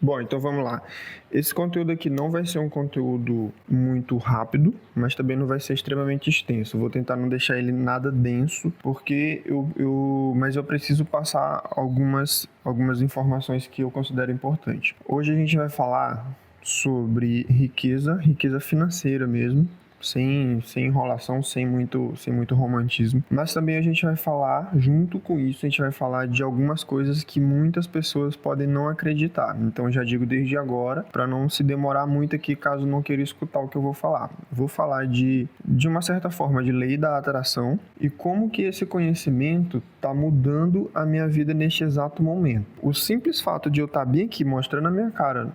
Bom, então vamos lá. Esse conteúdo aqui não vai ser um conteúdo muito rápido, mas também não vai ser extremamente extenso. Vou tentar não deixar ele nada denso, porque mas eu preciso passar algumas informações que eu considero importantes. Hoje a gente vai falar sobre riqueza financeira mesmo. Sem enrolação, sem muito romantismo. Mas também a gente vai falar, junto com isso, a gente vai falar de algumas coisas que muitas pessoas podem não acreditar. Então já digo desde agora, para não se demorar muito aqui, caso não queira escutar o que eu vou falar. Vou falar de uma certa forma, de lei da atração e como que esse conhecimento está mudando a minha vida neste exato momento. O simples fato de eu estar bem aqui, mostrando a minha cara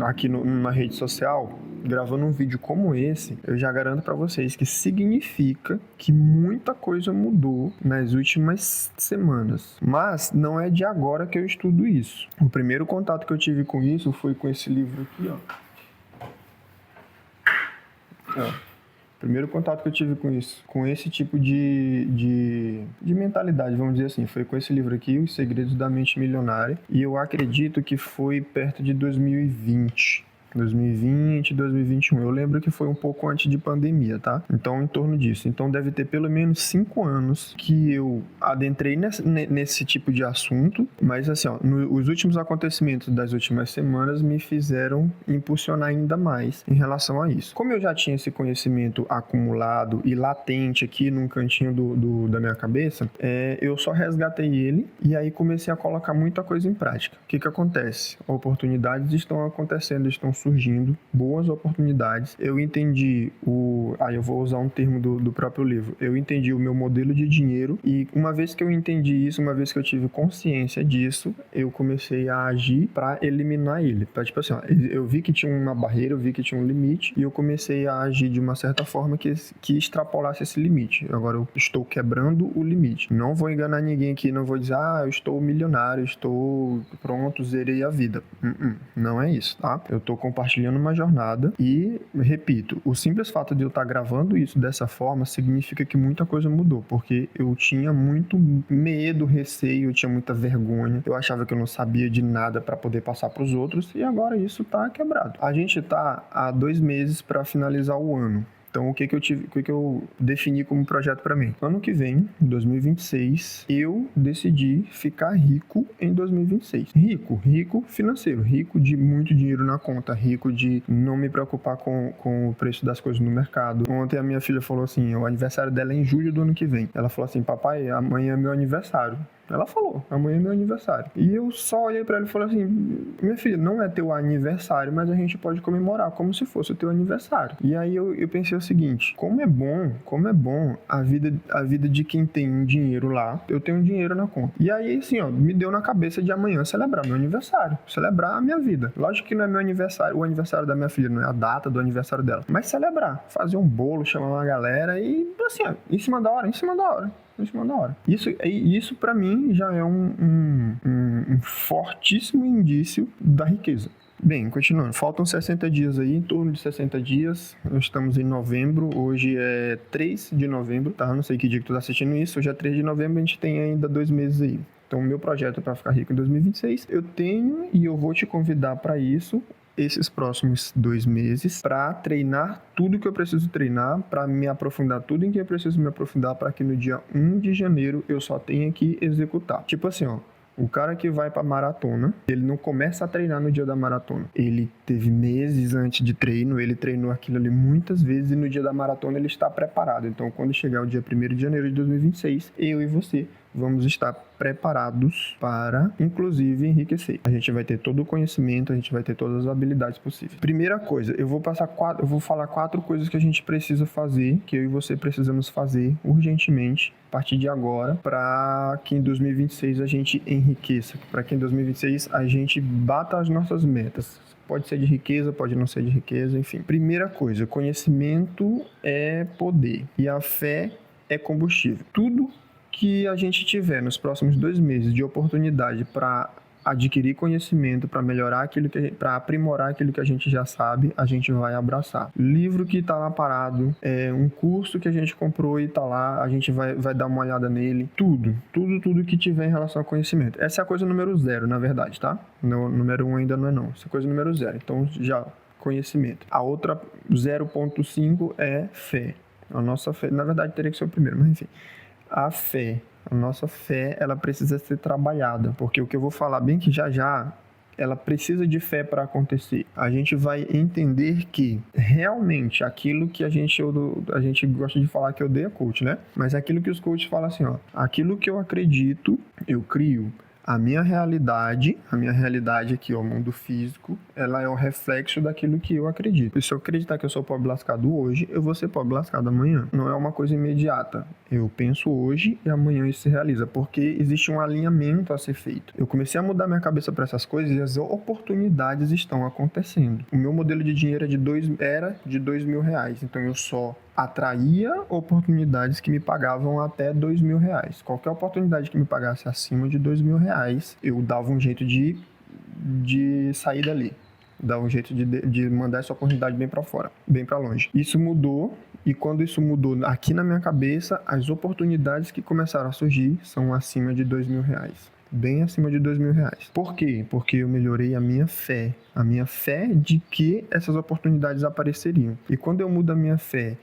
aqui numa rede social, gravando um vídeo como esse, eu já garanto para vocês que significa que muita coisa mudou nas últimas semanas. Mas não é de agora que eu estudo isso. O primeiro contato que eu tive com isso foi com esse livro aqui, ó. O primeiro contato que eu tive com isso, com esse tipo de mentalidade, vamos dizer assim, foi com esse livro aqui, Os Segredos da Mente Milionária, e eu acredito que foi perto de 2020, 2021. Eu lembro que foi um pouco antes de pandemia, tá? Então, em torno disso. Então, deve ter pelo menos 5 anos que eu adentrei nesse tipo de assunto, mas assim, ó, os últimos acontecimentos das últimas semanas me fizeram impulsionar ainda mais em relação a isso. Como eu já tinha esse conhecimento acumulado e latente aqui num cantinho da minha cabeça, eu só resgatei ele e aí comecei a colocar muita coisa em prática. O que acontece? Oportunidades estão acontecendo, estão surgindo, boas oportunidades. Eu entendi eu vou usar um termo do próprio livro. Eu entendi o meu modelo de dinheiro e uma vez que eu entendi isso, uma vez que eu tive consciência disso, eu comecei a agir para eliminar ele. Pra, tipo assim, ó, eu vi que tinha uma barreira, eu vi que tinha um limite e eu comecei a agir de uma certa forma que extrapolasse esse limite. Agora eu estou quebrando o limite. Não vou enganar ninguém aqui, não vou dizer, eu estou milionário, estou pronto, zerei a vida. Não é isso, tá? Eu tô compartilhando uma jornada e, repito, o simples fato de eu estar gravando isso dessa forma significa que muita coisa mudou, porque eu tinha muito medo, receio, eu tinha muita vergonha, eu achava que eu não sabia de nada para poder passar para os outros e agora isso tá quebrado. A gente tá há 2 meses para finalizar o ano. Então, o que eu defini como projeto para mim? Ano que vem, em 2026, eu decidi ficar rico em 2026. Rico financeiro, rico de muito dinheiro na conta, rico de não me preocupar com o preço das coisas no mercado. Ontem a minha filha falou assim, o aniversário dela é em julho do ano que vem. Ela falou assim, papai, amanhã é meu aniversário. Ela falou, amanhã é meu aniversário. E eu só olhei pra ela e falei assim, minha filha, não é teu aniversário, mas a gente pode comemorar como se fosse o teu aniversário. E aí eu pensei o seguinte, como é bom a vida de quem tem um dinheiro lá, eu tenho um dinheiro na conta. E aí, assim, ó, me deu na cabeça de amanhã celebrar meu aniversário, celebrar a minha vida. Lógico que não é meu aniversário, o aniversário da minha filha, não é a data do aniversário dela, mas celebrar, fazer um bolo, chamar uma galera e, assim, ó, em cima da hora. Isso para mim já é um fortíssimo indício da riqueza. Bem, continuando, faltam 60 dias aí, em torno de 60 dias, nós estamos em novembro, hoje é 3 de novembro, tá? Não sei que dia que tu tá assistindo isso, hoje é 3 de novembro, a gente tem ainda 2 meses aí. Então, o meu projeto é para ficar rico em 2026, eu tenho e eu vou te convidar para isso, esses próximos 2 meses, para treinar tudo que eu preciso treinar, para me aprofundar tudo em que eu preciso me aprofundar, para que no dia 1 de janeiro eu só tenha que executar. Tipo assim, ó, o cara que vai pra maratona, ele não começa a treinar no dia da maratona. Ele teve meses antes de treino, ele treinou aquilo ali muitas vezes e no dia da maratona ele está preparado. Então, quando chegar o dia 1º de janeiro de 2026, eu e você vamos estar preparados para, inclusive, enriquecer. A gente vai ter todo o conhecimento, a gente vai ter todas as habilidades possíveis. Primeira coisa, eu vou falar 4 coisas que a gente precisa fazer, que eu e você precisamos fazer urgentemente, a partir de agora, para que em 2026 a gente enriqueça, para que em 2026 a gente bata as nossas metas. Pode ser de riqueza, pode não ser de riqueza, enfim. Primeira coisa, conhecimento é poder e a fé é combustível. Tudo que a gente tiver nos próximos 2 meses de oportunidade para adquirir conhecimento, para melhorar para aprimorar aquilo que a gente já sabe, a gente vai abraçar. Livro que tá lá parado, um curso que a gente comprou e tá lá, a gente vai dar uma olhada nele. Tudo que tiver em relação ao conhecimento. Essa é a coisa número 0, na verdade, tá? No número 1 ainda não é não. Essa é a coisa número 0. Então, já, conhecimento. A outra, 0.5, é fé. A nossa fé, na verdade, teria que ser o primeiro, mas enfim. A nossa fé, ela precisa ser trabalhada, porque o que eu vou falar bem que já, ela precisa de fé para acontecer. A gente vai entender que realmente aquilo que a gente gosta de falar que odeia coach, né? Mas é aquilo que os coaches falam assim, ó, aquilo que eu acredito, eu crio. A minha realidade aqui, ó, o mundo físico, ela é o reflexo daquilo que eu acredito. E se eu acreditar que eu sou pobre lascado hoje, eu vou ser pobre lascado amanhã. Não é uma coisa imediata. Eu penso hoje e amanhã isso se realiza, porque existe um alinhamento a ser feito. Eu comecei a mudar minha cabeça para essas coisas e as oportunidades estão acontecendo. O meu modelo de dinheiro era de R$2.000, então eu só atraía oportunidades que me pagavam até R$2.000. Qualquer oportunidade que me pagasse acima de R$2.000, eu dava um jeito de sair dali. Dava um jeito de mandar essa oportunidade bem para fora, bem para longe. Isso mudou, e quando isso mudou aqui na minha cabeça, as oportunidades que começaram a surgir são acima de R$2.000. Bem acima de R$2.000. Por quê? Porque eu melhorei a minha fé de que essas oportunidades apareceriam. E quando eu mudo a minha fé,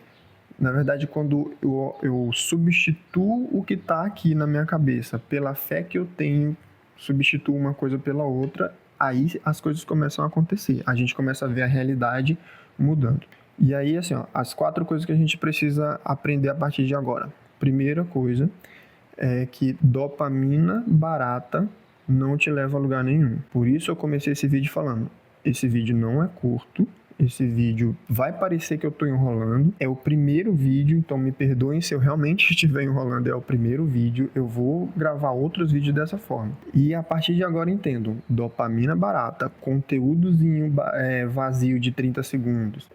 na verdade, quando eu substituo o que está aqui na minha cabeça pela fé que eu tenho, substituo uma coisa pela outra, aí as coisas começam a acontecer. A gente começa a ver a realidade mudando. E aí, assim, ó, as 4 coisas que a gente precisa aprender a partir de agora. Primeira coisa é que dopamina barata não te leva a lugar nenhum. Por isso eu comecei esse vídeo falando, esse vídeo não é curto, esse vídeo vai parecer que eu estou enrolando, é o primeiro vídeo, então me perdoem se eu realmente estiver enrolando, é o primeiro vídeo, eu vou gravar outros vídeos dessa forma. E a partir de agora entendo, dopamina barata, conteúdozinho vazio de 30 segundos,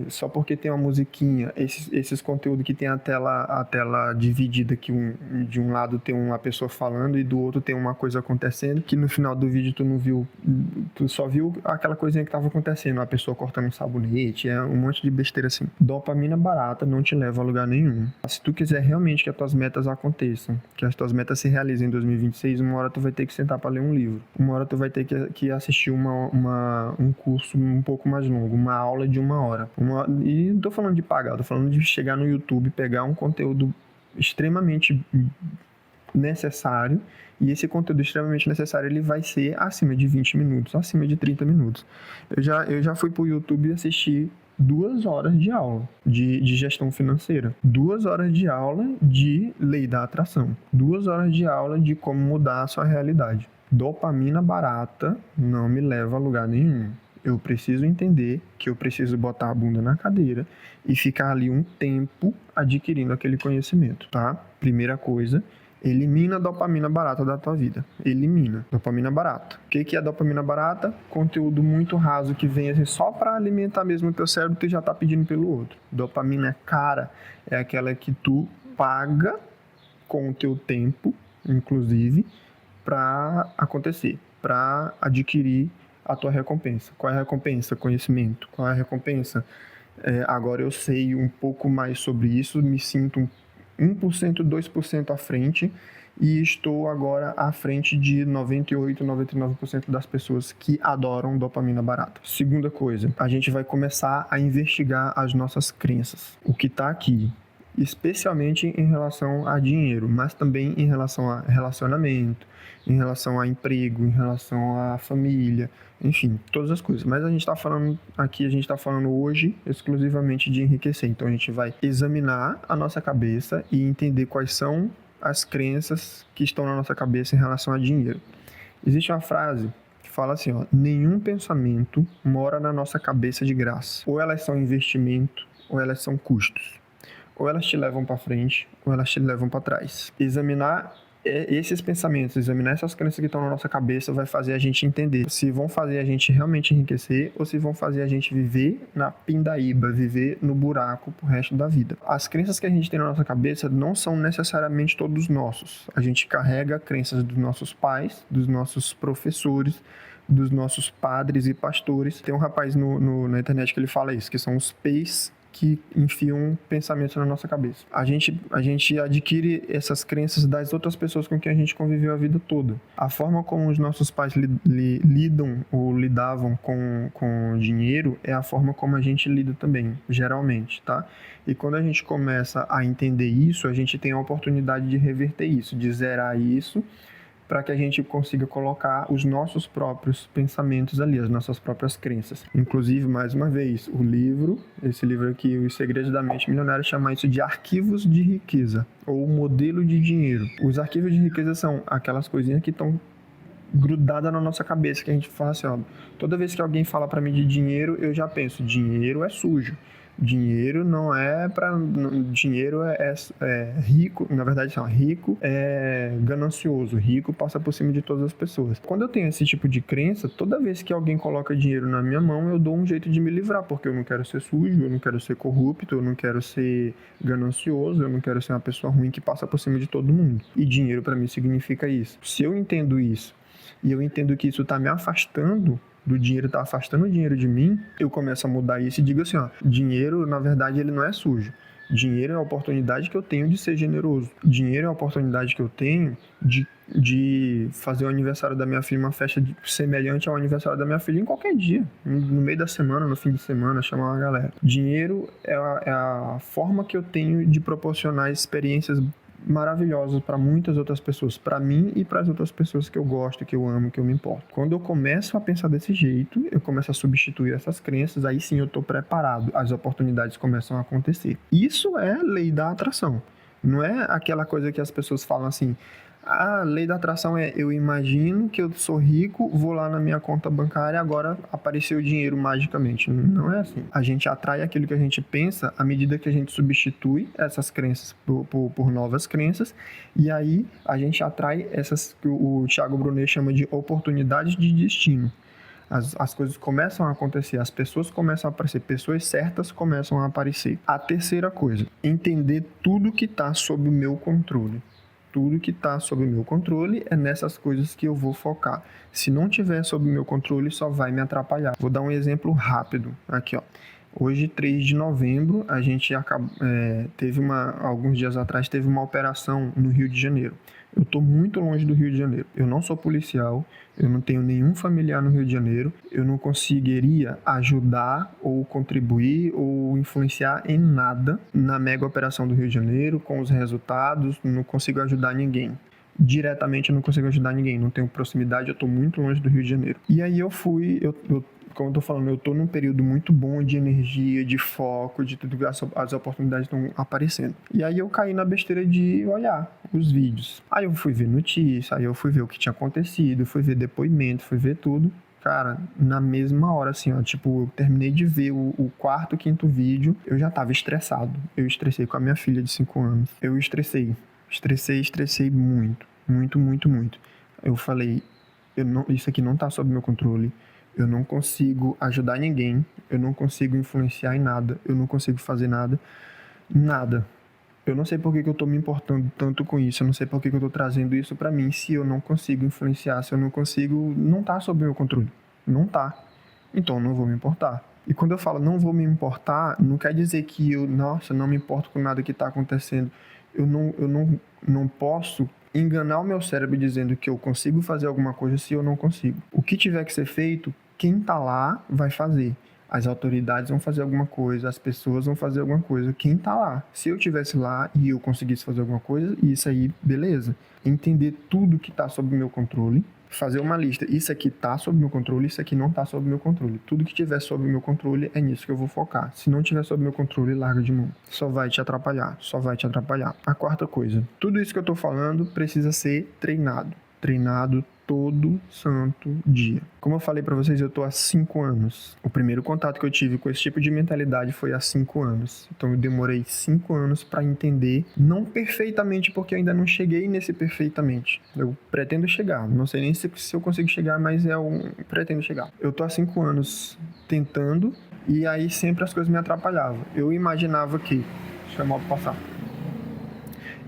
só porque tem uma musiquinha, esses conteúdos que tem a tela dividida, que de um lado tem uma pessoa falando e do outro tem uma coisa acontecendo, que no final do vídeo tu não viu, tu só viu aquela coisinha que estava acontecendo, a pessoa cortando um sabonete, um monte de besteira assim. Dopamina barata não te leva a lugar nenhum. Se tu quiser realmente que as tuas metas aconteçam, que as tuas metas se realizem em 2026, uma hora tu vai ter que sentar para ler um livro. Uma hora tu vai ter que assistir um curso um pouco mais longo, uma aula de 1 hora. E não tô falando de pagar, tô falando de chegar no YouTube, pegar um conteúdo extremamente necessário, e esse conteúdo extremamente necessário ele vai ser acima de 20 minutos, acima de 30 minutos. Eu já fui pro YouTube e assisti 2 horas de aula de gestão financeira, 2 horas de aula de lei da atração, 2 horas de aula de como mudar a sua realidade. Dopamina barata não me leva a lugar nenhum. Eu preciso entender que eu preciso botar a bunda na cadeira e ficar ali um tempo adquirindo aquele conhecimento, tá? Primeira coisa, elimina a dopamina barata da tua vida. Elimina. Dopamina barata. O que é dopamina barata? Conteúdo muito raso que vem assim só para alimentar mesmo o teu cérebro, tu já tá pedindo pelo outro. Dopamina cara é aquela que tu paga com o teu tempo, inclusive, para acontecer, para adquirir a tua recompensa. Qual é a recompensa? Conhecimento. Qual é a recompensa? Agora eu sei um pouco mais sobre isso, me sinto 1%, 2% à frente e estou agora à frente de 98, 99% das pessoas que adoram dopamina barata. Segunda coisa, a gente vai começar a investigar as nossas crenças. O que está aqui, especialmente em relação a dinheiro, mas também em relação a relacionamento, em relação a emprego, em relação à família, enfim, todas as coisas. Mas a gente está falando hoje exclusivamente de enriquecer. Então a gente vai examinar a nossa cabeça e entender quais são as crenças que estão na nossa cabeça em relação a dinheiro. Existe uma frase que fala assim, ó, nenhum pensamento mora na nossa cabeça de graça. Ou elas são investimento, ou elas são custos. Ou elas te levam para frente, ou elas te levam para trás. Examinar esses pensamentos, examinar essas crenças que estão na nossa cabeça vai fazer a gente entender se vão fazer a gente realmente enriquecer ou se vão fazer a gente viver na pindaíba, viver no buraco pro resto da vida. As crenças que a gente tem na nossa cabeça não são necessariamente todos nossos. A gente carrega crenças dos nossos pais, dos nossos professores, dos nossos padres e pastores. Tem um rapaz na internet que ele fala isso, que são os peixes que enfiam pensamentos na nossa cabeça. A gente adquire essas crenças das outras pessoas com quem a gente conviveu a vida toda. A forma como os nossos pais lidam ou lidavam com o dinheiro é a forma como a gente lida também, geralmente, tá? E quando a gente começa a entender isso, a gente tem a oportunidade de reverter isso, de zerar isso, para que a gente consiga colocar os nossos próprios pensamentos ali, as nossas próprias crenças. Inclusive, mais uma vez, esse livro aqui, Os Segredos da Mente Milionária, chama isso de arquivos de riqueza, ou modelo de dinheiro. Os arquivos de riqueza são aquelas coisinhas que estão grudadas na nossa cabeça, que a gente fala assim, ó, toda vez que alguém fala para mim de dinheiro, eu já penso, dinheiro é sujo. Dinheiro não é para. Dinheiro é rico, na verdade, não, rico é ganancioso, rico passa por cima de todas as pessoas. Quando eu tenho esse tipo de crença, toda vez que alguém coloca dinheiro na minha mão, eu dou um jeito de me livrar, porque eu não quero ser sujo, eu não quero ser corrupto, eu não quero ser ganancioso, eu não quero ser uma pessoa ruim que passa por cima de todo mundo. E dinheiro para mim significa isso. Se eu entendo isso e eu entendo que isso está me afastando do dinheiro, tá afastando o dinheiro de mim, eu começo a mudar isso e digo assim, ó, dinheiro, na verdade, ele não é sujo. Dinheiro é a oportunidade que eu tenho de ser generoso. Dinheiro é a oportunidade que eu tenho de fazer o aniversário da minha filha, uma festa semelhante ao aniversário da minha filha em qualquer dia, no meio da semana, no fim de semana, chamar uma galera. Dinheiro é a forma que eu tenho de proporcionar experiências maravilhosos para muitas outras pessoas, para mim e para as outras pessoas que eu gosto, que eu amo, que eu me importo. Quando eu começo a pensar desse jeito, eu começo a substituir essas crenças, aí sim eu estou preparado, as oportunidades começam a acontecer. Isso é lei da atração. Não é aquela coisa que as pessoas falam assim, a lei da atração é eu imagino que eu sou rico, vou lá na minha conta bancária e agora apareceu o dinheiro magicamente. Não é assim. A gente atrai aquilo que a gente pensa à medida que a gente substitui essas crenças por novas crenças, e aí a gente atrai essas que o Thiago Brunet chama de oportunidades de destino. As coisas começam a acontecer, as pessoas começam a aparecer, pessoas certas começam a aparecer. A terceira coisa, entender tudo que está sob o meu controle. Tudo que está sob o meu controle é nessas coisas que eu vou focar. Se não tiver sob o meu controle, só vai me atrapalhar. Vou dar um exemplo rápido aqui, ó. Hoje, 3 de novembro, a gente alguns dias atrás, teve uma operação no Rio de Janeiro. Eu estou muito longe do Rio de Janeiro. Eu não sou policial, eu não tenho nenhum familiar no Rio de Janeiro, eu não conseguiria ajudar ou contribuir ou influenciar em nada na mega operação do Rio de Janeiro, com os resultados, não consigo ajudar ninguém. Diretamente eu não consigo ajudar ninguém, não tenho proximidade, eu estou muito longe do Rio de Janeiro. E aí como eu tô falando, eu tô num período muito bom de energia, de foco, de tudo, as oportunidades estão aparecendo. E aí eu caí na besteira de olhar os vídeos. Aí eu fui ver notícia, aí eu fui ver o que tinha acontecido, fui ver depoimento, fui ver tudo. Cara, na mesma hora, assim, ó, tipo, eu terminei de ver o quarto, quinto vídeo, eu já tava estressado. Eu estressei com a minha filha de 5 anos. Eu estressei muito, muito, muito, muito. Eu falei, isso aqui não tá sob meu controle. Eu não consigo ajudar ninguém, eu não consigo influenciar em nada, eu não consigo fazer nada. Eu não sei por que eu tô me importando tanto com isso, eu não sei por que eu tô trazendo isso pra mim, se eu não consigo influenciar, se eu não consigo, não tá sob meu controle, não tá. Então eu não vou me importar. E quando eu falo não vou me importar, não quer dizer que eu não me importo com nada que tá acontecendo. Eu não posso enganar o meu cérebro dizendo que eu consigo fazer alguma coisa se eu não consigo. O que tiver que ser feito, quem tá lá vai fazer. As autoridades vão fazer alguma coisa, as pessoas vão fazer alguma coisa, quem tá lá. Se eu estivesse lá e eu conseguisse fazer alguma coisa, isso aí, beleza. Entender tudo que tá sob o meu controle, fazer uma lista, isso aqui tá sob meu controle, isso aqui não tá sob meu controle. Tudo que tiver sob meu controle é nisso que eu vou focar. Se não tiver sob meu controle, larga de mão. Só vai te atrapalhar, só vai te atrapalhar. A quarta coisa, tudo isso que eu tô falando precisa ser treinado todo santo dia. Como eu falei para vocês, eu tô há 5 anos. O primeiro contato que eu tive com esse tipo de mentalidade foi há 5 anos. Então eu demorei 5 anos para entender, não perfeitamente, porque eu ainda não cheguei nesse perfeitamente. Eu pretendo chegar, não sei nem se eu consigo chegar, mas pretendo chegar. Eu tô há 5 anos tentando, e aí sempre as coisas me atrapalhavam. Eu imaginava que... Deixa eu mal passar.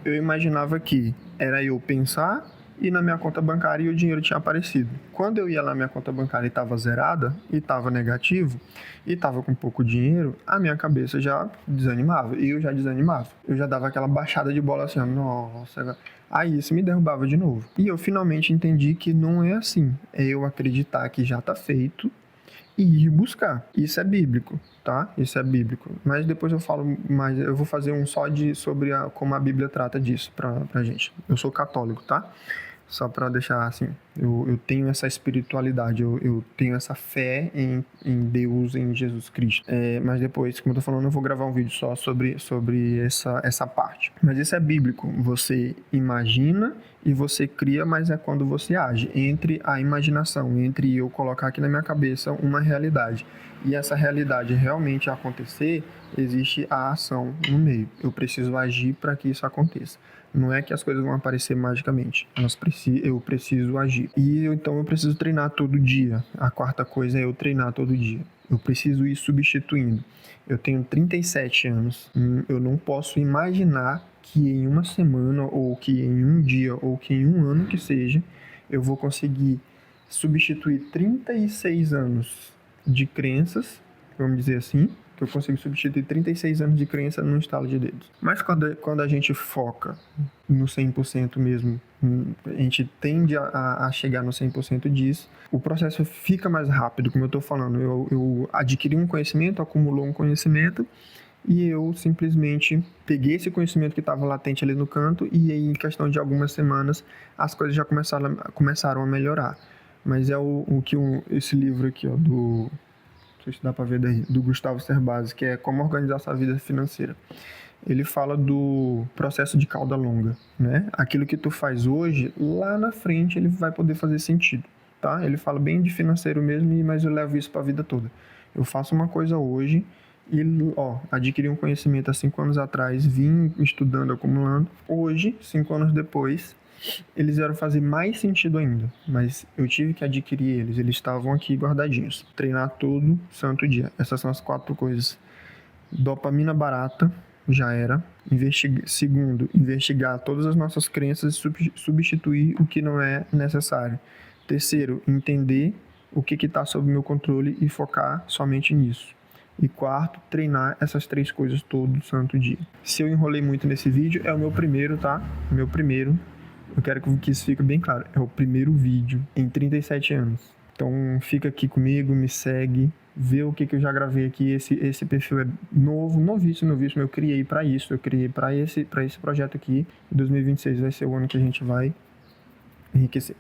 Eu imaginava que era eu pensar, ir na minha conta bancária e o dinheiro tinha aparecido. Quando eu ia lá na minha conta bancária e estava zerada, e estava negativo, e estava com pouco dinheiro, a minha cabeça já desanimava. E eu já desanimava. Eu já dava aquela baixada de bola assim, nossa... Aí isso me derrubava de novo. E eu finalmente entendi que não é assim. É eu acreditar que já está feito e ir buscar. Isso é bíblico, tá? Isso é bíblico. Mas depois eu falo mais, eu vou fazer um só sobre como a Bíblia trata disso pra gente. Eu sou católico, tá? Só para deixar assim, eu tenho essa espiritualidade, eu tenho essa fé em Deus, em Jesus Cristo. Mas depois, como eu tô falando, eu vou gravar um vídeo só sobre essa parte. Mas isso é bíblico. Você imagina e você cria, mas é quando você age. Entre a imaginação, entre eu colocar aqui na minha cabeça uma realidade e essa realidade realmente acontecer, existe a ação no meio. Eu preciso agir para que isso aconteça. Não é que as coisas vão aparecer magicamente. Eu preciso agir. Então eu preciso treinar todo dia. A quarta coisa é eu treinar todo dia. Eu preciso ir substituindo. Eu tenho 37 anos. Eu não posso imaginar que em uma semana, ou que em um dia, ou que em um ano que seja, eu vou conseguir substituir 36 anos de crenças, vamos dizer assim, que eu consigo substituir 36 anos de crença num estalo de dedos. Mas quando a gente foca no 100% mesmo, a gente tende a chegar no 100% disso, o processo fica mais rápido, como eu estou falando. Eu adquiri um conhecimento, acumulou um conhecimento, e eu simplesmente peguei esse conhecimento que estava latente ali no canto, e aí, em questão de algumas semanas, as coisas já começaram a melhorar. Mas é esse livro aqui, ó, não sei se dá para ver daí, do Gustavo Cerbasi, que é Como Organizar Sua Vida Financeira. Ele fala do processo de cauda longa, né? Aquilo que tu faz hoje, lá na frente ele vai poder fazer sentido, tá? Ele fala bem de financeiro mesmo, mas eu levo isso para a vida toda. Eu faço uma coisa hoje e, adquiri um conhecimento há 5 anos atrás, vim estudando, acumulando. Hoje, 5 anos depois, eles vieram fazer mais sentido ainda, mas eu tive que adquirir eles estavam aqui guardadinhos. Treinar todo santo dia. Essas são as 4 coisas. Dopamina barata, já era. Segundo, investigar todas as nossas crenças e substituir o que não é necessário. Terceiro, entender o que está sob meu controle e focar somente nisso. E quarto, treinar essas 3 coisas todo santo dia. Se eu enrolei muito nesse vídeo, é o meu primeiro, tá? Meu primeiro. Eu quero que isso fique bem claro. É o primeiro vídeo em 37 anos. Então fica aqui comigo, me segue, vê o que eu já gravei aqui. Esse perfil é novíssimo. Eu criei para isso. Eu criei para esse projeto aqui. 2026 vai ser o ano que a gente vai enriquecer.